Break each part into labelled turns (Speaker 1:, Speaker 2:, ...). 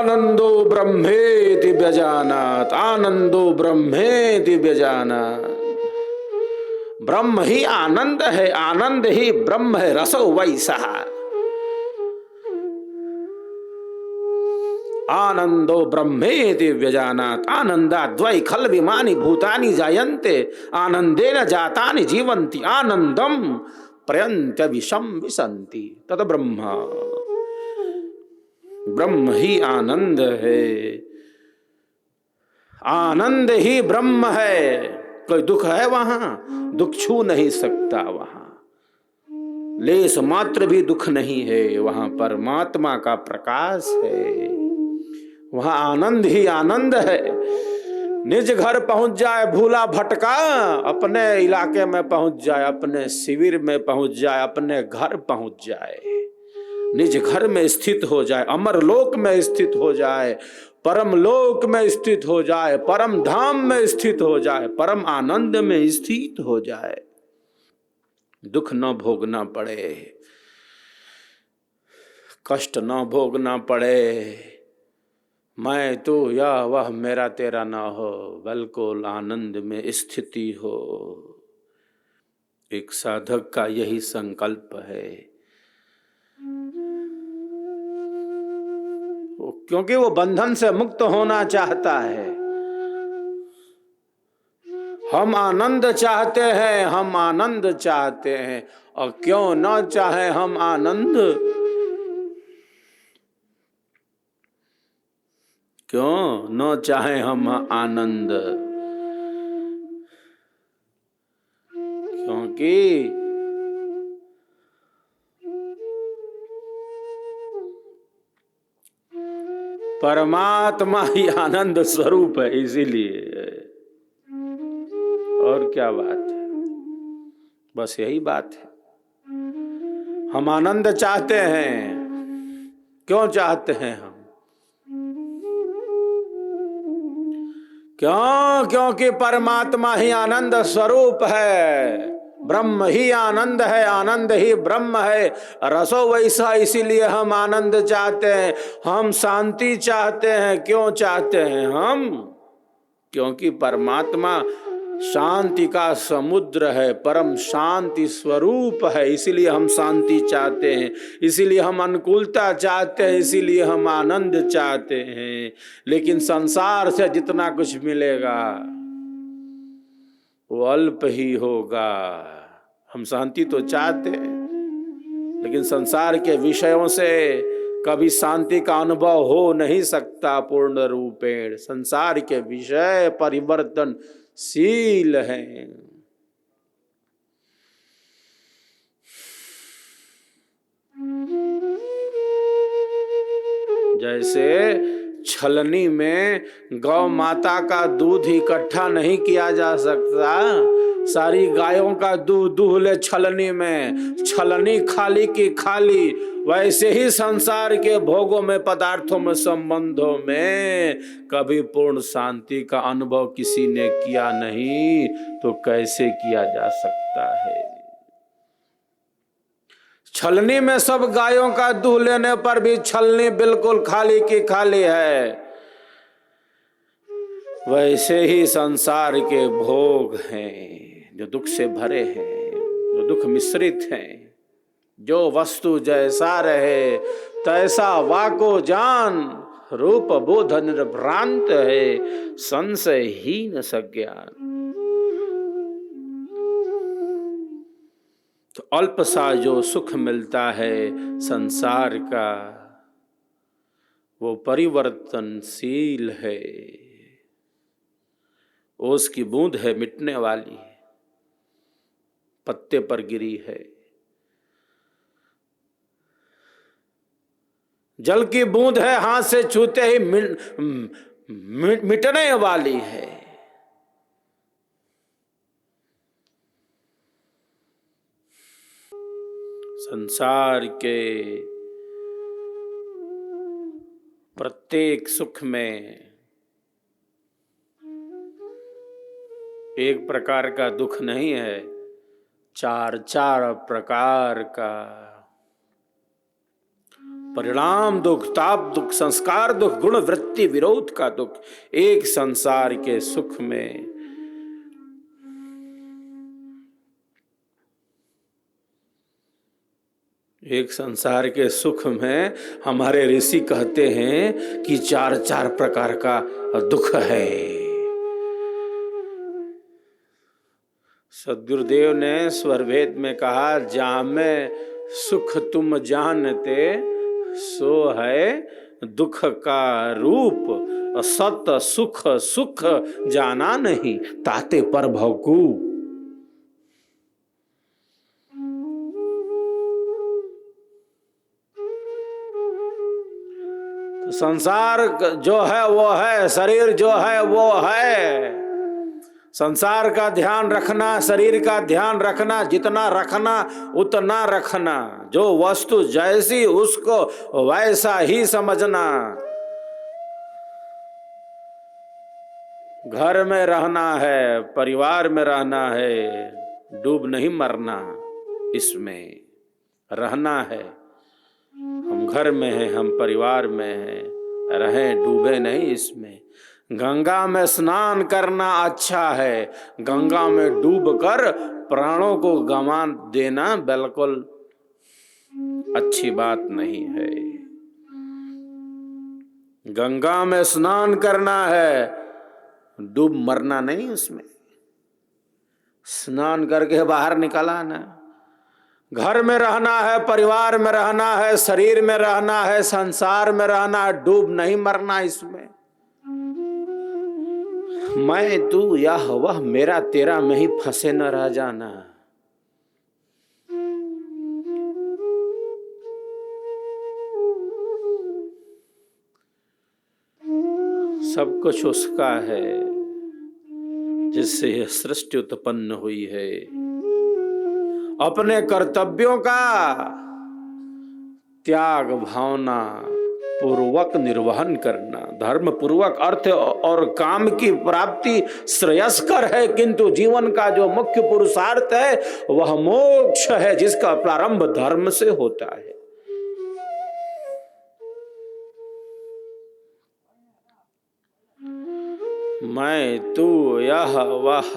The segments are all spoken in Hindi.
Speaker 1: आनंदो ब्रह्मेति व्यजानात, आनंदो ब्रह्मेति व्यजानात। ब्रह्म ही आनंद है, आनंद ही ब्रह्म है, रसो वैसा। आनंदो ब्रह्मेति व्यजानात, आनंदाद्वै खल विमानि भूतानि जायन्ते, आनंदेन जातानि जीवन्ति, आनंदम प्रयन्त्य विषम विसन्ति। तद ब्रह्म, ब्रह्म ही आनंद है, आनंद ही ब्रह्म है। कोई दुख है वहां? दुख छू नहीं सकता वहां, लेस मात्र भी दुख नहीं है। वहां परमात्मा का प्रकाश है, वहां आनंद ही आनंद है। निज घर पहुंच जाए भूला भटका, अपने इलाके में पहुंच जाए, अपने शिविर में पहुंच जाए, अपने घर पहुंच जाए, निज घर में स्थित हो जाए, अमर लोक में स्थित हो जाए, परम लोक में स्थित हो जाए, परम धाम में स्थित हो जाए, परम आनंद में स्थित हो जाए, दुख न भोगना पड़े, कष्ट न भोगना पड़े, मैं तो या वह मेरा तेरा ना हो, बिल्कुल आनंद में स्थिति हो। एक साधक का यही संकल्प है, क्योंकि वो बंधन से मुक्त होना चाहता है। हम आनंद चाहते हैं, हम आनंद चाहते हैं, और क्यों न चाहे हम आनंद, क्यों न चाहे हम आनंद, क्योंकि परमात्मा ही आनंद स्वरूप है, इसीलिए। और क्या बात है, बस यही बात है। हम आनंद चाहते हैं, क्यों चाहते हैं हम? क्यों? क्योंकि परमात्मा ही आनंद स्वरूप है, ब्रह्म ही आनंद है, आनंद ही ब्रह्म है, रसो वैसा। इसीलिए हम आनंद चाहते हैं, हम शांति चाहते हैं। क्यों चाहते हैं हम? क्योंकि परमात्मा शांति का समुद्र है, परम शांति स्वरूप है, इसीलिए हम शांति चाहते हैं, इसीलिए हम अनुकूलता चाहते हैं, इसीलिए हम आनंद चाहते हैं। लेकिन संसार से जितना कुछ मिलेगा वो अल्प ही होगा। हम शांति तो चाहते हैं, लेकिन संसार के विषयों से कभी शांति का अनुभव हो नहीं सकता पूर्ण रूपेण। संसार के विषय परिवर्तनशील हैं। जैसे छलनी में गौ माता का दूध इकट्ठा नहीं किया जा सकता, सारी गायों का दूध दूह ले छलनी में, छलनी खाली की खाली। वैसे ही संसार के भोगों में, पदार्थों में, संबंधों में कभी पूर्ण शांति का अनुभव किसी ने किया नहीं, तो कैसे किया जा सकता है? छलनी में सब गायों का दूध लेने पर भी छलनी बिल्कुल खाली की खाली है। वैसे ही संसार के भोग हैं जो दुख से भरे हैं, जो दुख मिश्रित हैं। जो वस्तु जैसा रहे तैसा वाको जान, रूप बोध निर्भ्रांत है, संशयहीन सज्ञान। तो अल्प सा जो सुख मिलता है संसार का, वो परिवर्तनशील है। ओस की बूंद है, मिटने वाली है, पत्ते पर गिरी है। जल की बूंद है, हाथ से छूते ही मिटने वाली है। संसार के प्रत्येक सुख में एक प्रकार का दुख नहीं है, चार चार प्रकार का परिणाम दुख, ताप दुख, संस्कार दुख, गुण वृत्ति विरोध का दुख, एक संसार के सुख में। एक संसार के सुख में हमारे ऋषि कहते हैं कि चार चार प्रकार का दुख है। सद्गुरुदेव ने स्वरभेद में कहा, जामे सुख तुम जानते, सो है दुख का रूप, सत सुख सुख जाना नहीं, ताते पर भवकूप। संसार जो है वो है, शरीर जो है वो है। संसार का ध्यान रखना, शरीर का ध्यान रखना, जितना रखना उतना रखना, जो वस्तु जैसी उसको वैसा ही समझना। घर में रहना है, परिवार में रहना है, डूब नहीं मरना, इसमें रहना है। हम घर में हैं, हम परिवार में हैं, रहें, डूबे नहीं इसमें। गंगा में स्नान करना अच्छा है, गंगा में डूबकर प्राणों को गंवा देना बिल्कुल अच्छी बात नहीं है। गंगा में स्नान करना है, डूब मरना नहीं उसमें। स्नान करके बाहर निकल आना। घर में रहना है, परिवार में रहना है, शरीर में रहना है, संसार में रहना है, डूब नहीं मरना इसमें। मैं तू यह वह मेरा तेरा में ही फंसे न रह जाना। सब कुछ उसका है जिससे यह सृष्टि उत्पन्न हुई है। अपने कर्तव्यों का त्याग भावना पूर्वक निर्वहन करना, धर्म पूर्वक अर्थ और काम की प्राप्ति श्रेयस्कर है, किंतु जीवन का जो मुख्य पुरुषार्थ है वह मोक्ष है, जिसका प्रारंभ धर्म से होता है। मैं तू यह वह,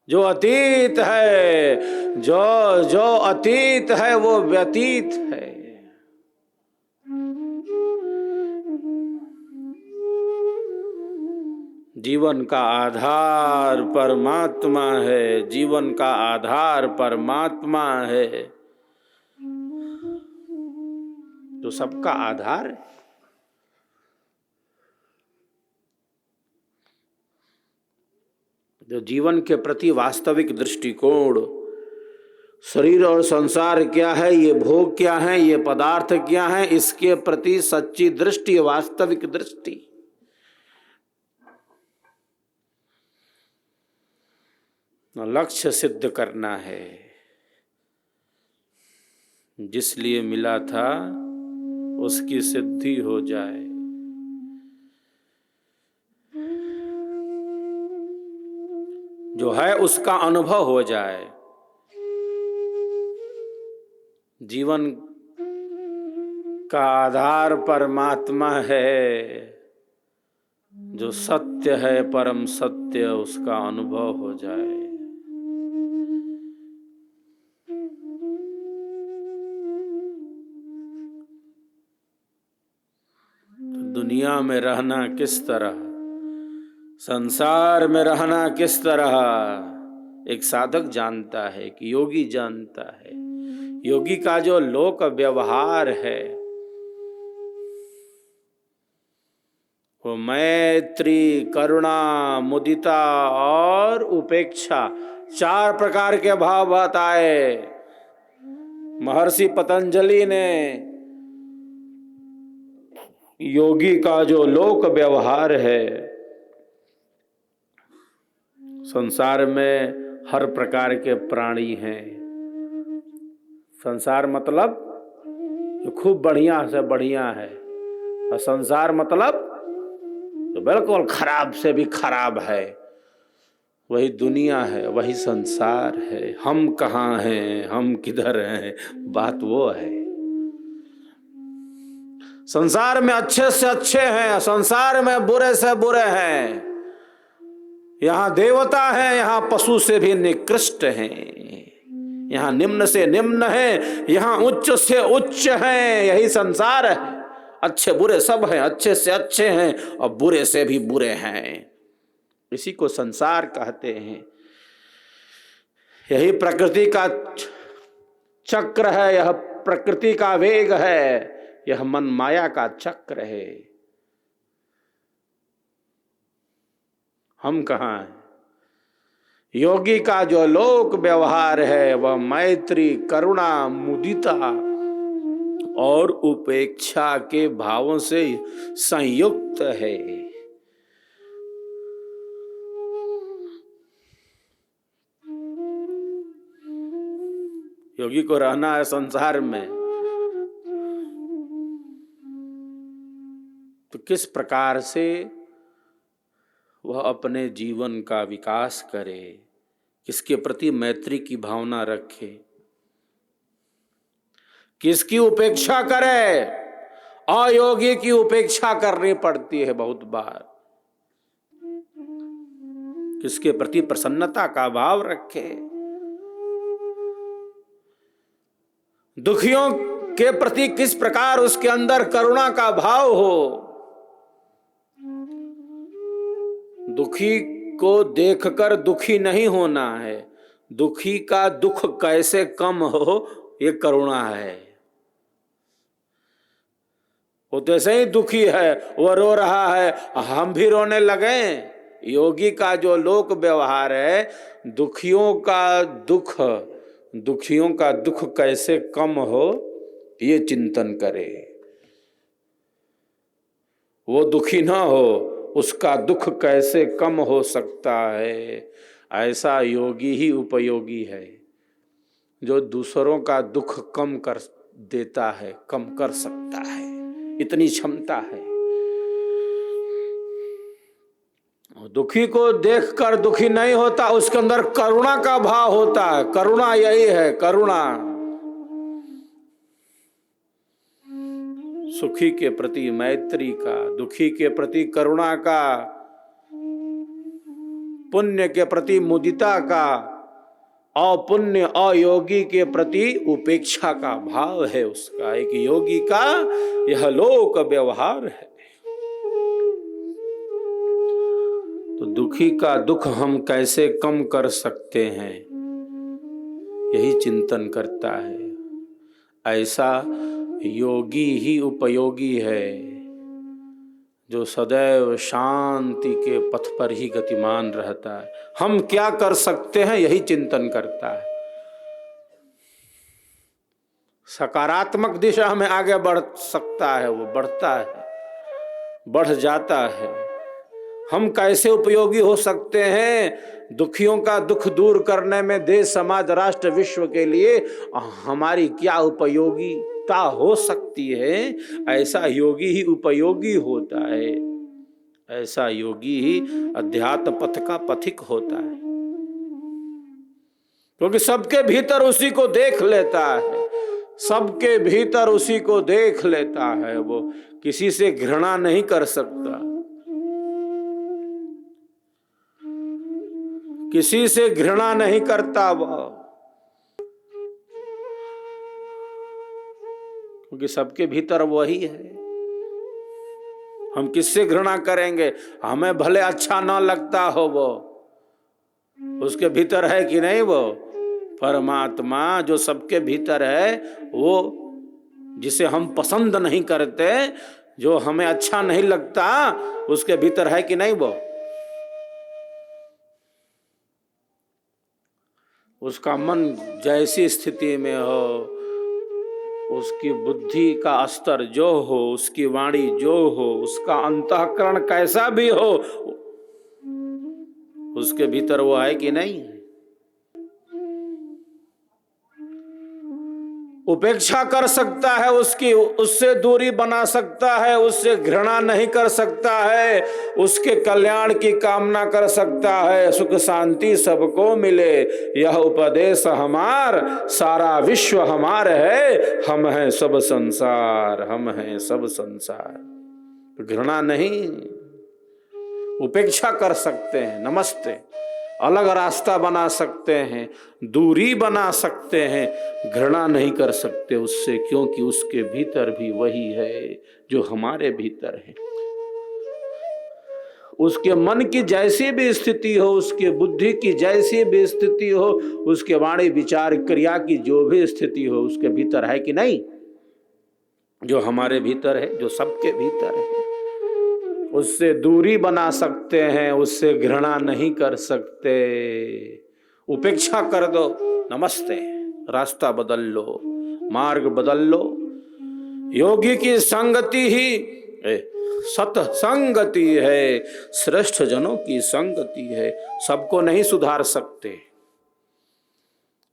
Speaker 1: जो अतीत है, जो अतीत है वो व्यतीत है। जीवन का आधार परमात्मा है, जीवन का आधार परमात्मा है, जो सबका आधार है। जो जीवन के प्रति वास्तविक दृष्टिकोण, शरीर और संसार क्या है, ये भोग क्या है, ये पदार्थ क्या है, इसके प्रति सच्ची दृष्टि, वास्तविक दृष्टि। लक्ष्य सिद्ध करना है, जिस लिए मिला था उसकी सिद्धि हो जाए। जो है उसका अनुभव हो जाए। जीवन का आधार परमात्मा है, जो सत्य है, परम सत्य, उसका अनुभव हो जाए। तो दुनिया में रहना किस तरह, संसार में रहना किस तरह, एक साधक जानता है कि योगी जानता है। योगी का जो लोक व्यवहार है वो मैत्री, करुणा, मुदिता और उपेक्षा, 4 प्रकार के भाव बताए महर्षि पतंजलि ने। योगी का जो लोक व्यवहार है, संसार में हर प्रकार के प्राणी हैं। संसार मतलब जो खूब बढ़िया से बढ़िया है, और संसार मतलब जो बिल्कुल खराब से भी खराब है, वही दुनिया है, वही संसार है। हम कहाँ हैं, हम किधर हैं, बात वो है। संसार में अच्छे से अच्छे हैं, संसार में बुरे से बुरे हैं। यहां देवता हैं, यहां पशु से भी निकृष्ट हैं। यहां निम्न से निम्न है, यहां उच्च से उच्च हैं। यही संसार है। अच्छे बुरे सब हैं, अच्छे से अच्छे हैं और बुरे से भी बुरे हैं। इसी को संसार कहते हैं। यही प्रकृति का चक्र है, यह प्रकृति का वेग है, यह मन माया का चक्र है। हम कहाँ हैं? योगी का जो लोक व्यवहार है वह मैत्री, करुणा, मुदिता और उपेक्षा के भावों से संयुक्त है। योगी को रहना है संसार में, तो किस प्रकार से वह अपने जीवन का विकास करे, किसके प्रति मैत्री की भावना रखे, किसकी उपेक्षा करे। अयोगी की उपेक्षा करनी पड़ती है बहुत बार। किसके प्रति प्रसन्नता का भाव रखे। दुखियों के प्रति किस प्रकार उसके अंदर करुणा का भाव हो। दुखी को देखकर दुखी नहीं होना है, दुखी का दुख कैसे कम हो ये करुणा है। वो तो ऐसे ही दुखी है, वो रो रहा है, हम भी रोने लगे। योगी का जो लोक व्यवहार है, दुखियों का दुख कैसे कम हो ये चिंतन करे। वो दुखी ना हो, उसका दुख कैसे कम हो सकता है। ऐसा योगी ही उपयोगी है जो दूसरों का दुख कम कर देता है, कम कर सकता है, इतनी क्षमता है। दुखी को देखकर दुखी नहीं होता, उसके अंदर करुणा का भाव होता है। करुणा यही है, करुणा। सुखी के प्रति मैत्री का, दुखी के प्रति करुणा का, पुण्य के प्रति मुदिता का, अपुण्य अयोगी के प्रति उपेक्षा का भाव है उसका। एक योगी का यह लोक व्यवहार है। तो दुखी का दुख हम कैसे कम कर सकते हैं, यही चिंतन करता है। ऐसा योगी ही उपयोगी है जो सदैव शांति के पथ पर ही गतिमान रहता है। हम क्या कर सकते हैं यही चिंतन करता है। सकारात्मक दिशा में आगे बढ़ सकता है, वो बढ़ता है, बढ़ जाता है। हम कैसे उपयोगी हो सकते हैं दुखियों का दुख दूर करने में, देश समाज राष्ट्र विश्व के लिए हमारी क्या उपयोगिता हो सकती है, ऐसा योगी ही उपयोगी होता है। ऐसा योगी ही अध्यात्म पथ का पथिक होता है, क्योंकि सबके भीतर उसी को देख लेता है। सबके भीतर उसी को देख लेता है। वो किसी से घृणा नहीं कर सकता, किसी से घृणा नहीं करता वह, क्योंकि सबके भीतर वही है। हम किससे घृणा करेंगे? हमें भले अच्छा ना लगता हो, वो उसके भीतर है कि नहीं। वो परमात्मा जो सबके भीतर है, वो जिसे हम पसंद नहीं करते, जो हमें अच्छा नहीं लगता, उसके भीतर है कि नहीं। वो उसका मन जैसी स्थिति में हो, उसकी बुद्धि का स्तर जो हो, उसकी वाणी जो हो, उसका अंतःकरण कैसा भी हो, उसके भीतर वो है कि नहीं। उपेक्षा कर सकता है, उसकी उससे दूरी बना सकता है, उससे घृणा नहीं कर सकता है, उसके कल्याण की कामना कर सकता है। सुख शांति सबको मिले यह उपदेश हमार, सारा विश्व हमार है, हम हैं सब संसार, हम हैं सब संसार। घृणा नहीं, उपेक्षा कर सकते हैं, नमस्ते। अलग रास्ता बना सकते हैं, दूरी बना सकते हैं, घृणा नहीं कर सकते उससे, क्योंकि उसके भीतर भी वही है जो हमारे भीतर है। उसके मन की जैसी भी स्थिति हो, उसके बुद्धि की जैसी भी स्थिति हो, उसके वाणी विचार क्रिया की जो भी स्थिति हो, उसके भीतर है कि नहीं? जो हमारे भीतर है, जो सबके भीतर है। उससे दूरी बना सकते हैं, उससे घृणा नहीं कर सकते। उपेक्षा कर दो, नमस्ते। रास्ता बदल लो, मार्ग बदल लो। योगी की संगति ही सत्संगति है, श्रेष्ठ जनों की संगति है। सबको नहीं सुधार सकते,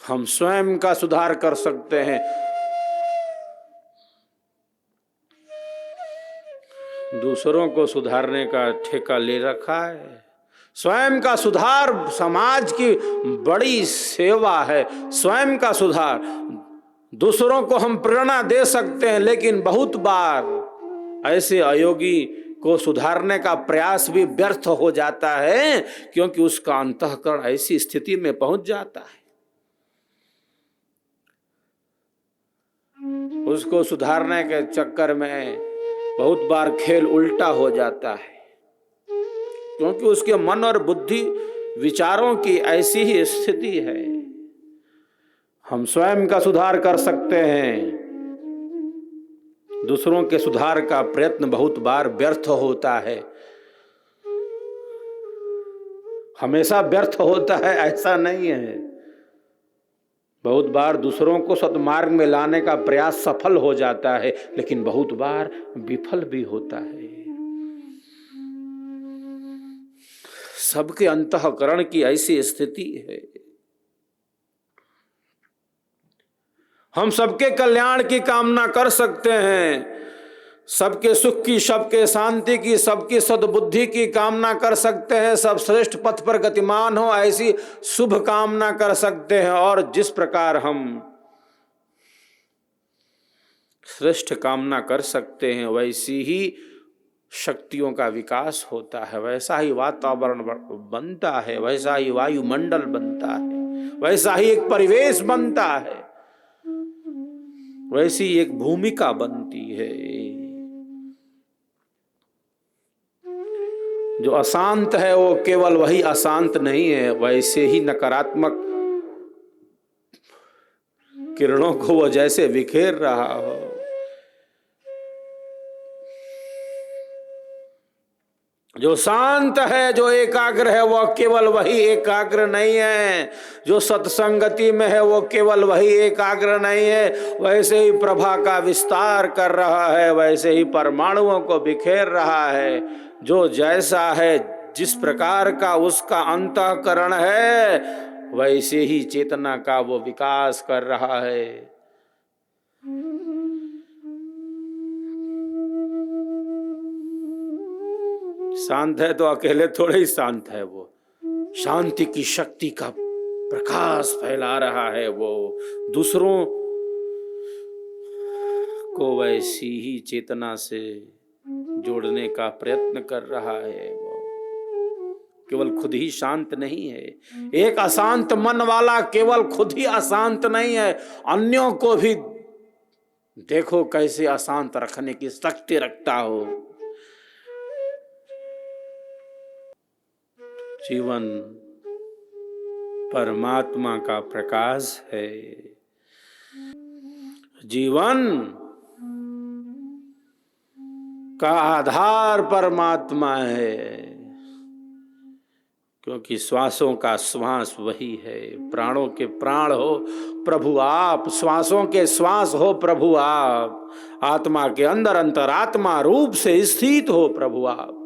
Speaker 1: हम स्वयं का सुधार कर सकते हैं। दूसरों को सुधारने का ठेका ले रखा है। स्वयं का सुधार समाज की बड़ी सेवा है। स्वयं का सुधार, दूसरों को हम प्रेरणा दे सकते हैं, लेकिन बहुत बार ऐसे अयोगी को सुधारने का प्रयास भी व्यर्थ हो जाता है, क्योंकि उसका अंतःकरण ऐसी स्थिति में पहुंच जाता है। उसको सुधारने के चक्कर में बहुत बार खेल उल्टा हो जाता है, क्योंकि उसके मन और बुद्धि विचारों की ऐसी ही स्थिति है। हम स्वयं का सुधार कर सकते हैं, दूसरों के सुधार का प्रयत्न बहुत बार व्यर्थ होता है। हमेशा व्यर्थ होता है ऐसा नहीं है, बहुत बार दूसरों को सद्मार्ग में लाने का प्रयास सफल हो जाता है, लेकिन बहुत बार विफल भी होता है। सबके अंतःकरण की ऐसी स्थिति है। हम सबके कल्याण की कामना कर सकते हैं, सबके सुख की, सबके शांति की, सबकी सद्बुद्धि की कामना कर सकते हैं, सब श्रेष्ठ पथ पर गतिमान हो ऐसी शुभ कामना कर सकते हैं। और जिस प्रकार हम श्रेष्ठ कामना कर सकते हैं, वैसी ही शक्तियों का विकास होता है, वैसा ही वातावरण बनता है, वैसा ही वायुमंडल बनता है, वैसा ही एक परिवेश बनता है, वैसी एक भूमिका बनती है। जो अशांत है वो केवल वही अशांत नहीं है, वैसे ही नकारात्मक किरणों को वो जैसे बिखेर रहा हो। जो शांत है, जो एकाग्र है, वह केवल वही एकाग्र नहीं है। जो सत्संगति में है वो केवल वही एकाग्र नहीं है, वैसे ही प्रभा का विस्तार कर रहा है, वैसे ही परमाणुओं को बिखेर रहा है। जो जैसा है, जिस प्रकार का उसका अंतःकरण है, वैसे ही चेतना का वो विकास कर रहा है। शांत है तो अकेले थोड़े ही शांत है, वो शांति की शक्ति का प्रकाश फैला रहा है, वो दूसरों को वैसी ही चेतना से जोड़ने का प्रयत्न कर रहा है। वो केवल खुद ही शांत नहीं है। एक अशांत मन वाला केवल खुद ही अशांत नहीं है, अन्यों को भी देखो कैसे अशांत रखने की शक्ति रखता हो। जीवन परमात्मा का प्रकाश है। जीवन का आधार परमात्मा है, क्योंकि श्वासों का श्वास वही है। प्राणों के प्राण हो प्रभु आप, श्वासों के श्वास हो प्रभु आप, आत्मा के अंदर अंतरात्मा रूप से स्थित हो प्रभु आप।